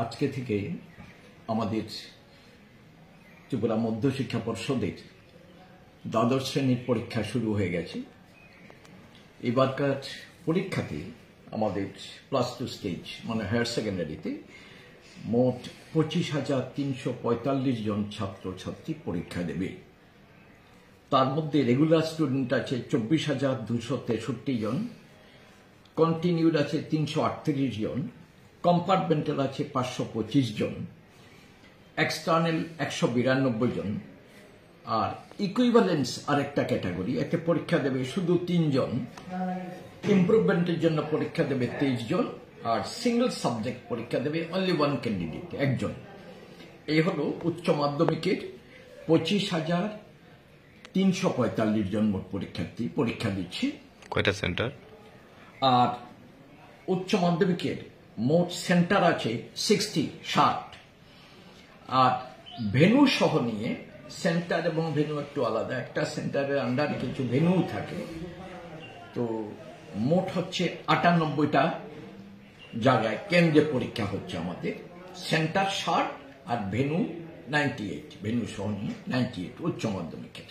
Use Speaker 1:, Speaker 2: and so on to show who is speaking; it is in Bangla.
Speaker 1: আজকে থেকে আমাদের ত্রিপুরা মধ্যশিক্ষা পর্ষদের দ্বাদশ শ্রেণীর পরীক্ষা শুরু হয়ে গেছে। এবারকার পরীক্ষাতে আমাদের +2 স্টেজ মানে হায়ার সেকেন্ডারিতে মোট 25,345 জন ছাত্রছাত্রী পরীক্ষা দেবে। তার মধ্যে রেগুলার স্টুডেন্ট আছে 24,263 জন, কন্টিনিউড আছে 338 জন, কম্পার্টমেন্টাল আছে 525 জন, এক্সটার্নাল 192 জন, আর ইকুইভ্যালেন্স আরেকটা ক্যাটাগরি, একটা পরীক্ষা দেবে শুধু 3 জন, ইমপ্রুভমেন্টের জন্য পরীক্ষা দেবে 23 জন, আর সিঙ্গল সাবজেক্ট পরীক্ষা দেবে অনলি ওয়ান ক্যান্ডিডেট, একজন। এই হলো উচ্চ মাধ্যমিকের 25,345 জন মোট পরীক্ষার্থী পরীক্ষা দিচ্ছে।
Speaker 2: কয়টা সেন্টার?
Speaker 1: আর উচ্চ মাধ্যমিকের মোট সেন্টার আছে 60 আর ভেনু সহ নিয়ে সেন্টার এবং ভেনু একটু আলাদা, একটা সেন্টারের আন্ডারে কিছু ভেনু থাকে, তো মোট হচ্ছে 98টা জায়গায় কেন্দ্রে পরীক্ষা হচ্ছে আমাদের। সেন্টার 60 আর ভেনু 98, ভেনু সহ নিয়ে 98 উচ্চ মাধ্যমিকের।